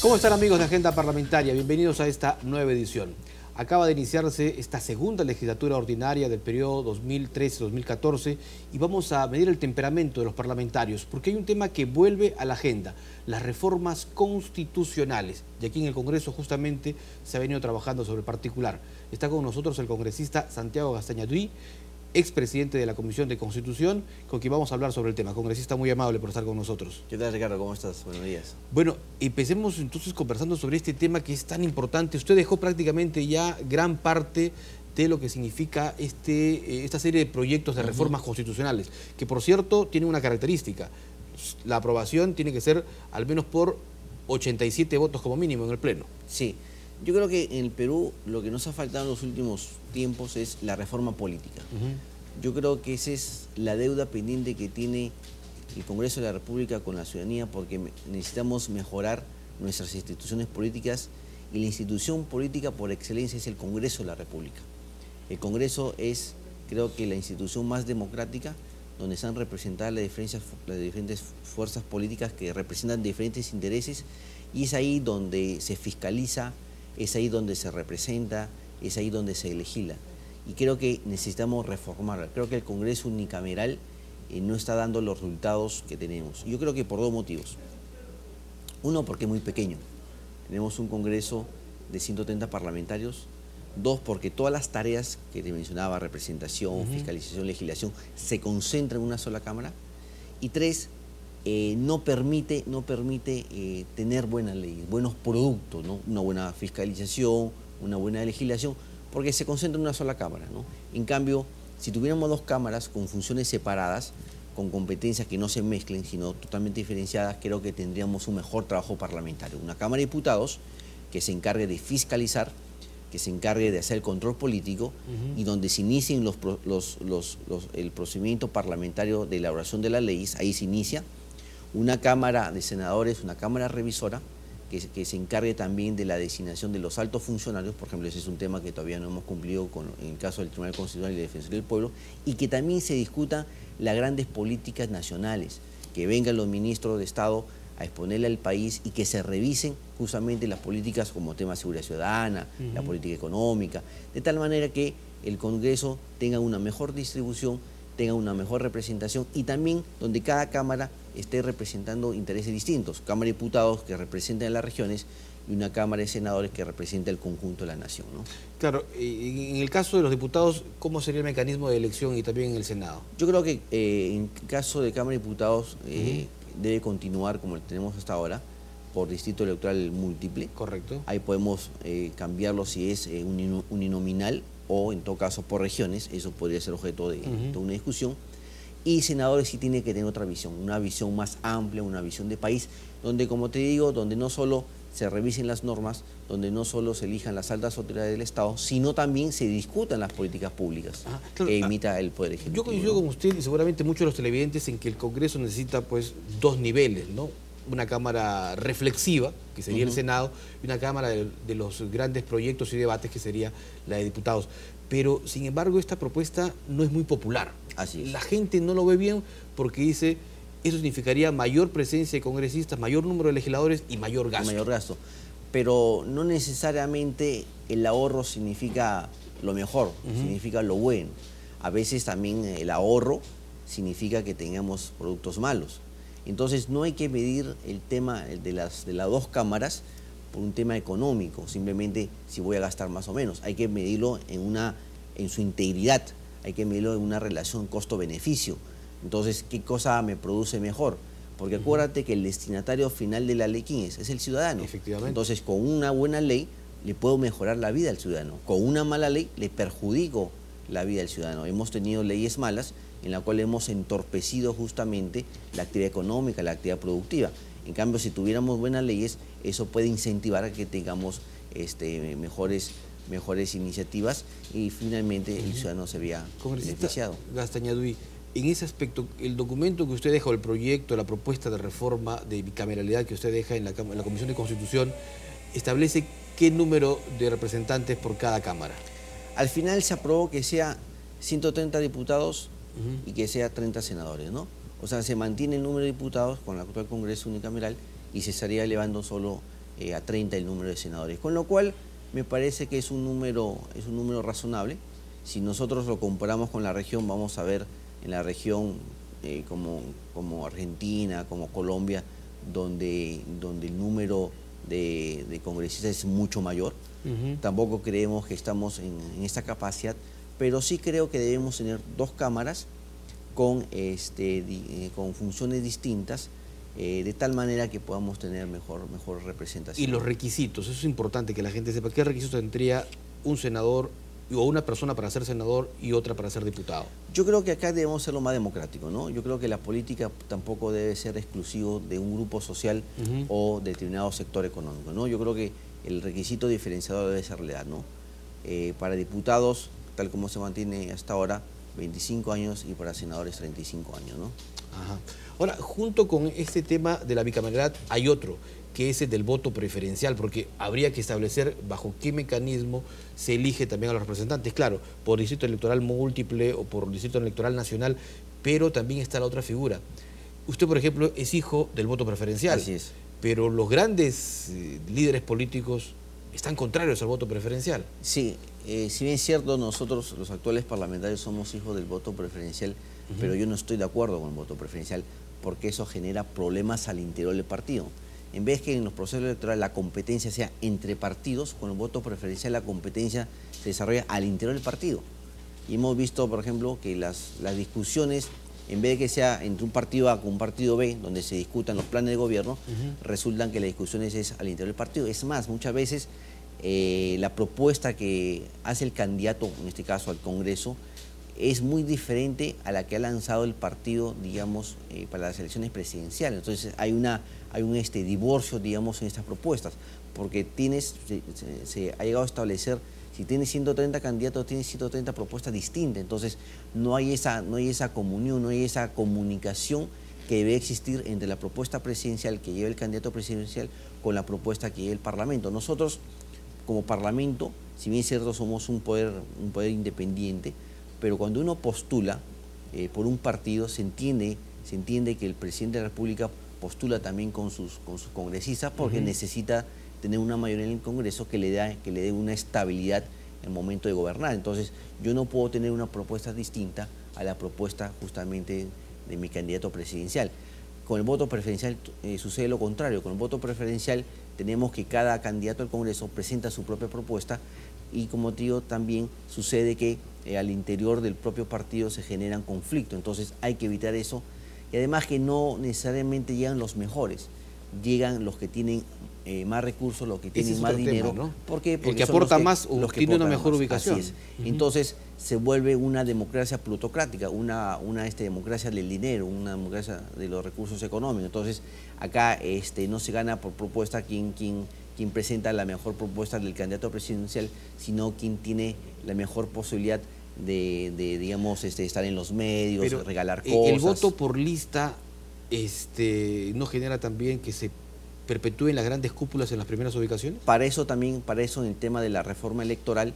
¿Cómo están, amigos de Agenda Parlamentaria? Bienvenidos a esta nueva edición. Acaba de iniciarse esta segunda legislatura ordinaria del periodo 2013-2014 y vamos a medir el temperamento de los parlamentarios porque hay un tema que vuelve a la agenda, las reformas constitucionales. Y aquí en el Congreso justamente se ha venido trabajando sobre el particular. Está con nosotros el congresista Santiago Gaztañaduy, expresidente de la Comisión de Constitución, con quien vamos a hablar sobre el tema. Congresista, muy amable por estar con nosotros. ¿Qué tal, Ricardo? ¿Cómo estás? Buenos días. Bueno, empecemos entonces conversando sobre este tema que es tan importante. Usted dejó prácticamente ya gran parte de lo que significa esta serie de proyectos de reformas constitucionales, que por cierto tiene una característica. La aprobación tiene que ser al menos por 87 votos como mínimo en el Pleno. Sí, yo creo que en el Perú lo que nos ha faltado en los últimos tiempos es la reforma política. Yo creo que esa es la deuda pendiente que tiene el Congreso de la República con la ciudadanía, porque necesitamos mejorar nuestras instituciones políticas, y la institución política por excelencia es el Congreso de la República. El Congreso es, creo que, la institución más democrática, donde están representadas las diferentes fuerzas políticas que representan diferentes intereses, y es ahí donde se fiscaliza, es ahí donde se representa, es ahí donde se legisla. Y creo que necesitamos reformarla. Creo que el Congreso unicameral no está dando los resultados que tenemos. Yo creo que por dos motivos. Uno, porque es muy pequeño. Tenemos un Congreso de 130 parlamentarios. Dos, porque todas las tareas que te mencionaba, representación, fiscalización, legislación, se concentran en una sola Cámara. Y tres, no permite tener buenas leyes, buenos productos, ¿no? Una buena fiscalización, una buena legislación, porque se concentra en una sola Cámara, ¿no? En cambio, si tuviéramos dos cámaras con funciones separadas, con competencias que no se mezclen, sino totalmente diferenciadas, creo que tendríamos un mejor trabajo parlamentario. Una Cámara de Diputados que se encargue de fiscalizar, que se encargue de hacer el control político, y donde se inicien el procedimiento parlamentario de elaboración de las leyes, ahí se inicia. Una Cámara de Senadores, una Cámara revisora, que se encargue también de la designación de los altos funcionarios. Por ejemplo, ese es un tema que todavía no hemos cumplido en el caso del Tribunal Constitucional y la Defensoría del Pueblo, y que también se discutan las grandes políticas nacionales, que vengan los ministros de Estado a exponerle al país y que se revisen justamente las políticas como tema de seguridad ciudadana, la política económica, de tal manera que el Congreso tenga una mejor distribución, tenga una mejor representación, y también donde cada Cámara esté representando intereses distintos. Cámara de Diputados que representen las regiones y una Cámara de Senadores que representa el conjunto de la nación, ¿no? Claro, en el caso de los diputados, ¿cómo sería el mecanismo de elección y también en el Senado? Yo creo que en caso de Cámara de Diputados debe continuar como lo tenemos hasta ahora, por distrito electoral múltiple. Correcto. Ahí podemos cambiarlo si es uninominal o en todo caso por regiones. Eso podría ser objeto de una discusión. Y senadores sí tiene que tener otra visión, una visión más amplia, una visión de país, donde, como te digo, donde no solo se revisen las normas, donde no solo se elijan las altas autoridades del Estado, sino también se discutan las políticas públicas que emita el Poder Ejecutivo. Yo coincido con usted y seguramente muchos de los televidentes en que el Congreso necesita pues dos niveles, ¿no? Una Cámara reflexiva, que sería el Senado, y una Cámara de los grandes proyectos y debates, que sería la de diputados. Pero, sin embargo, esta propuesta no es muy popular. Así es. La gente no lo ve bien porque dice, eso significaría mayor presencia de congresistas, mayor número de legisladores y mayor gasto. Mayor gasto. Pero no necesariamente el ahorro significa lo mejor, significa lo bueno. A veces también el ahorro significa que tengamos productos malos. Entonces no hay que medir el tema de las dos cámaras por un tema económico, simplemente si voy a gastar más o menos. Hay que medirlo en su integridad, hay que medirlo en una relación costo-beneficio. Entonces, ¿qué cosa me produce mejor? Porque acuérdate que el destinatario final de la ley, ¿quién es? Es el ciudadano. Efectivamente. Entonces, con una buena ley le puedo mejorar la vida al ciudadano. Con una mala ley le perjudico la vida al ciudadano. Hemos tenido leyes malas en las cuales hemos entorpecido justamente la actividad económica, la actividad productiva. En cambio, si tuviéramos buenas leyes, eso puede incentivar a que tengamos mejores iniciativas y finalmente el ciudadano se vea beneficiado. Gaztañaduy, en ese aspecto, el documento que usted deja, o el proyecto, la propuesta de reforma de bicameralidad que usted deja en la Comisión de Constitución, establece qué número de representantes por cada Cámara. Al final se aprobó que sea 130 diputados y que sea 30 senadores, ¿no? O sea, se mantiene el número de diputados con el actual Congreso unicameral y se estaría elevando solo a 30 el número de senadores, con lo cual me parece que es un número razonable. Si nosotros lo comparamos con la región, vamos a ver en la región como Argentina, como Colombia, donde el número de congresistas es mucho mayor. Tampoco creemos que estamos en esta capacidad, pero sí creo que debemos tener dos cámaras con funciones distintas, de tal manera que podamos tener mejor representación. Y los requisitos, eso es importante que la gente sepa. ¿Qué requisitos tendría un senador o una persona para ser senador y otra para ser diputado? Yo creo que acá debemos ser lo más democrático, ¿no? Yo creo que la política tampoco debe ser exclusivo de un grupo social o de determinado sector económico, ¿no? Yo creo que el requisito diferenciador debe ser la edad, ¿no? Para diputados, tal como se mantiene hasta ahora, 25 años, y para senadores 35 años, ¿no? Ajá. Ahora, junto con este tema de la bicameralidad hay otro, que es el del voto preferencial, porque habría que establecer bajo qué mecanismo se elige también a los representantes. Claro, por distrito electoral múltiple o por distrito electoral nacional, pero también está la otra figura. Usted, por ejemplo, es hijo del voto preferencial. Así es. Pero los grandes líderes políticos están contrarios al voto preferencial. Sí, si bien es cierto, nosotros los actuales parlamentarios somos hijos del voto preferencial, pero yo no estoy de acuerdo con el voto preferencial porque eso genera problemas al interior del partido. En vez que en los procesos electorales la competencia sea entre partidos, con el voto preferencial la competencia se desarrolla al interior del partido. Y hemos visto, por ejemplo, que las discusiones, en vez de que sea entre un partido A con un partido B, donde se discutan los planes de gobierno, resultan que las discusiones es al interior del partido. Es más, muchas veces la propuesta que hace el candidato, en este caso al Congreso, es muy diferente a la que ha lanzado el partido, digamos, para las elecciones presidenciales. Entonces hay un divorcio, digamos, en estas propuestas, porque se ha llegado a establecer, si tienes 130 candidatos, tienes 130 propuestas distintas. Entonces no hay esa comunión, no hay esa comunicación que debe existir entre la propuesta presidencial que lleva el candidato presidencial con la propuesta que lleva el Parlamento. Nosotros, como Parlamento, si bien es cierto, somos un poder independiente, pero cuando uno postula por un partido, se entiende que el presidente de la República postula también con sus congresistas, porque necesita tener una mayoría en el Congreso que le dé una estabilidad en el momento de gobernar. Entonces, yo no puedo tener una propuesta distinta a la propuesta justamente de mi candidato presidencial. Con el voto preferencial sucede lo contrario. Con el voto preferencial tenemos que cada candidato al Congreso presenta su propia propuesta, y como te digo, también sucede que al interior del propio partido se generan conflictos. Entonces hay que evitar eso, y además que no necesariamente llegan los mejores, llegan los que tienen más recursos, los que tienen más dinero. Tema, ¿no? ¿Por qué? Porque el que aporta más tiene una mejor ubicación. Así es. Entonces se vuelve una democracia plutocrática, una democracia del dinero, una democracia de los recursos económicos. Entonces acá no se gana por propuesta quien presenta la mejor propuesta del candidato presidencial, sino quien tiene la mejor posibilidad de digamos, estar en los medios, pero regalar cosas. ¿El voto por lista no genera también que se perpetúen las grandes cúpulas en las primeras ubicaciones? Para eso en el tema de la reforma electoral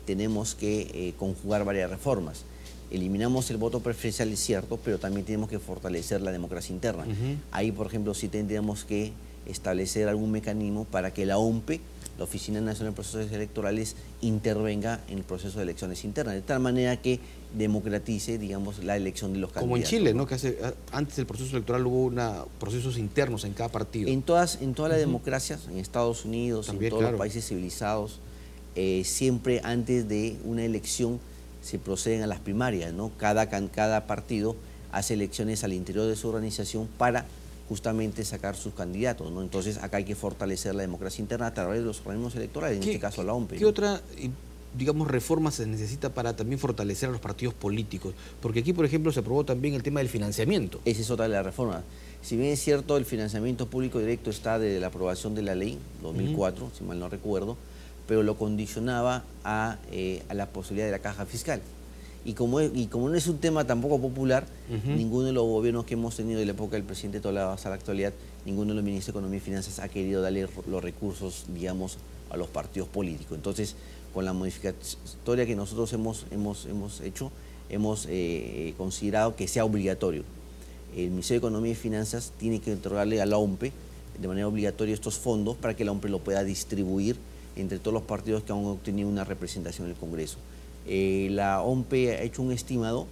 tenemos que conjugar varias reformas. Eliminamos el voto preferencial, es cierto, pero también tenemos que fortalecer la democracia interna. Ahí, por ejemplo, sí tendríamos que establecer algún mecanismo para que la OMPE, la Oficina Nacional de Procesos Electorales, intervenga en el proceso de elecciones internas, de tal manera que democratice, digamos, la elección de los candidatos. Como en Chile, ¿no? Que antes del proceso electoral hubo procesos internos en cada partido. En todas las democracias, en Estados Unidos, también, en todos los países civilizados, siempre antes de una elección se proceden a las primarias, ¿no? Cada partido hace elecciones al interior de su organización para justamente sacar sus candidatos, ¿no? Entonces acá hay que fortalecer la democracia interna a través de los organismos electorales, en este caso la OMPE. ¿Qué otra, digamos, reforma se necesita para también fortalecer a los partidos políticos? Porque aquí, por ejemplo, se aprobó también el tema del financiamiento. Esa es otra de las reformas. Si bien es cierto, el financiamiento público directo está desde la aprobación de la ley 2004, si mal no recuerdo, pero lo condicionaba a la posibilidad de la caja fiscal. Y como no es un tema tampoco popular, ninguno de los gobiernos que hemos tenido de la época del presidente Toledo hasta la actualidad, ninguno de los ministros de Economía y Finanzas ha querido darle los recursos, digamos, a los partidos políticos. Entonces, con la modificatoria que nosotros hemos hecho, hemos considerado que sea obligatorio. El Ministerio de Economía y Finanzas tiene que otorgarle a la OMPE de manera obligatoria estos fondos para que la OMPE lo pueda distribuir entre todos los partidos que han obtenido una representación en el Congreso. La OMPE ha hecho un estimado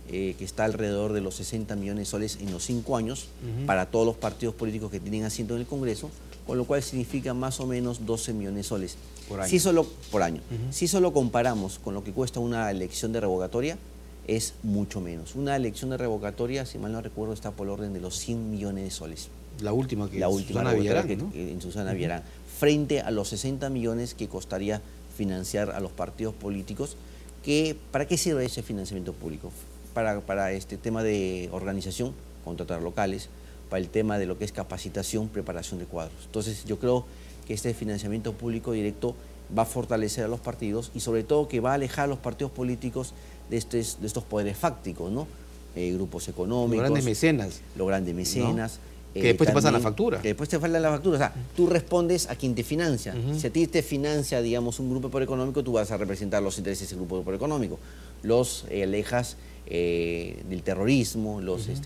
que está alrededor de los 60 millones de soles en los 5 años para todos los partidos políticos que tienen asiento en el Congreso, con lo cual significa más o menos 12 millones de soles por año. Por año. Si solo comparamos con lo que cuesta una elección de revocatoria, es mucho menos. Una elección de revocatoria, si mal no recuerdo, está por el orden de los 100 millones de soles. La última que la última Susana Villarán, ¿no? En Susana Villarán, frente a los 60 millones que costaría financiar a los partidos políticos. ¿Para qué sirve ese financiamiento público? Para este tema de organización, contratar locales, para el tema de lo que es capacitación, preparación de cuadros. Entonces yo creo que este financiamiento público directo va a fortalecer a los partidos y sobre todo que va a alejar a los partidos políticos de estos poderes fácticos, ¿no? Grupos económicos. Los grandes mecenas. Los grandes mecenas. ¿No? Que después te pasan la factura. Que después te pasan la factura. O sea, tú respondes a quien te financia. Si a ti te financia, digamos, un grupo de poder económico, tú vas a representar los intereses de ese grupo de poder económico. Los alejas del terrorismo,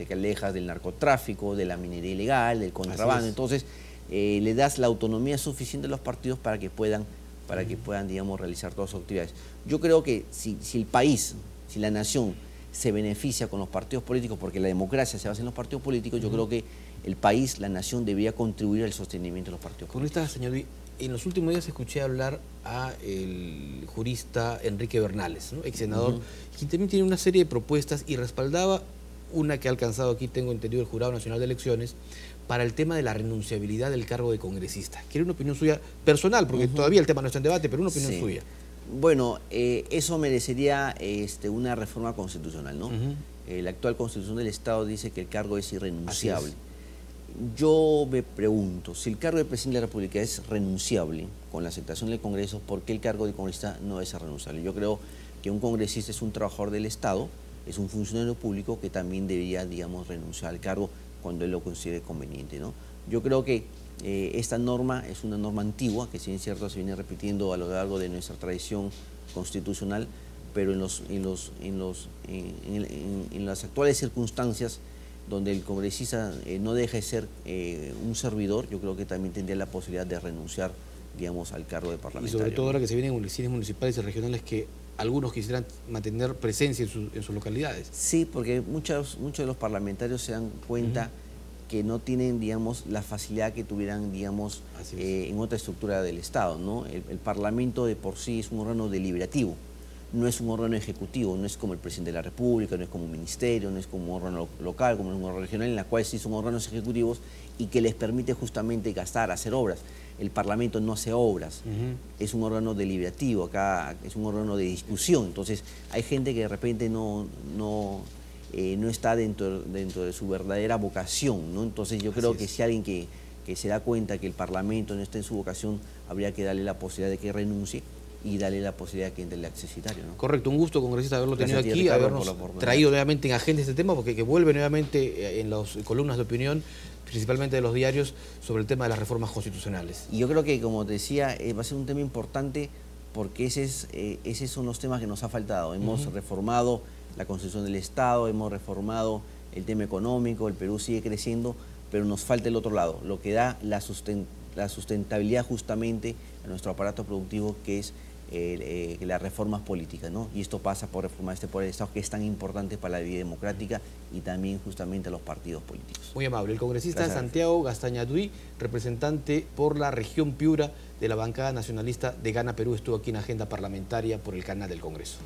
que alejas del narcotráfico, de la minería ilegal, del contrabando. Entonces, le das la autonomía suficiente a los partidos para que puedan, digamos, realizar todas sus actividades. Yo creo que si el país, si la nación se beneficia con los partidos políticos, porque la democracia se basa en los partidos políticos, yo creo que el país, la nación, debería contribuir al sostenimiento de los partidos políticos. Con esta, señor Luis, en los últimos días escuché hablar al jurista Enrique Bernales, ¿no? Ex senador, quien también tiene una serie de propuestas y respaldaba una que ha alcanzado aquí, tengo entendido, el Jurado Nacional de Elecciones, para el tema de la renunciabilidad del cargo de congresista. Quiero una opinión suya personal, porque todavía el tema no está en debate, pero una opinión suya. Bueno, eso merecería una reforma constitucional, ¿no? La actual Constitución del Estado dice que el cargo es irrenunciable. Yo me pregunto, si el cargo de Presidente de la República es renunciable con la aceptación del Congreso, ¿por qué el cargo de congresista no es renunciable? Yo creo que un congresista es un trabajador del Estado, es un funcionario público que también debería, digamos, renunciar al cargo cuando él lo considere conveniente, ¿no? Yo creo que esta norma es una norma antigua, que si bien es cierto se viene repitiendo a lo largo de nuestra tradición constitucional, pero en las actuales circunstancias, donde el congresista no deja de ser un servidor, yo creo que también tendría la posibilidad de renunciar, digamos, al cargo de parlamentario. Y sobre todo ahora que se vienen elecciones municipales y regionales que algunos quisieran mantener presencia en sus localidades. Sí, porque muchos de los parlamentarios se dan cuenta que no tienen, digamos, la facilidad que tuvieran, digamos, en otra estructura del Estado, ¿no? El Parlamento de por sí es un órgano deliberativo, no es un órgano ejecutivo, no es como el presidente de la República, no es como un ministerio, no es como un órgano local, como un órgano regional, en la cual sí son órganos ejecutivos y que les permite justamente gastar, hacer obras. El Parlamento no hace obras, es un órgano deliberativo, acá es un órgano de discusión. Entonces hay gente que de repente no está dentro de su verdadera vocación, ¿no? Entonces yo creo que si alguien que se da cuenta que el Parlamento no está en su vocación, habría que darle la posibilidad de que renuncie y darle la posibilidad de que entre el accesitario, ¿no? Correcto, un gusto, congresista, haberlo tenido aquí, habernos traído nuevamente en agenda este tema, porque vuelve nuevamente en las columnas de opinión, principalmente de los diarios, sobre el tema de las reformas constitucionales. Y yo creo que, como te decía, va a ser un tema importante porque esos son los temas que nos ha faltado. Hemos reformado la Constitución del Estado, hemos reformado el tema económico, el Perú sigue creciendo, pero nos falta el otro lado, lo que da la sustentabilidad justamente a nuestro aparato productivo, que es las reformas políticas, ¿no? Y esto pasa por reformar este poder del Estado, que es tan importante para la vida democrática y también justamente a los partidos políticos. Muy amable. El congresista Santiago Gastañatui, representante por la región Piura de la bancada nacionalista de Gana Perú, estuvo aquí en Agenda Parlamentaria por el canal del Congreso.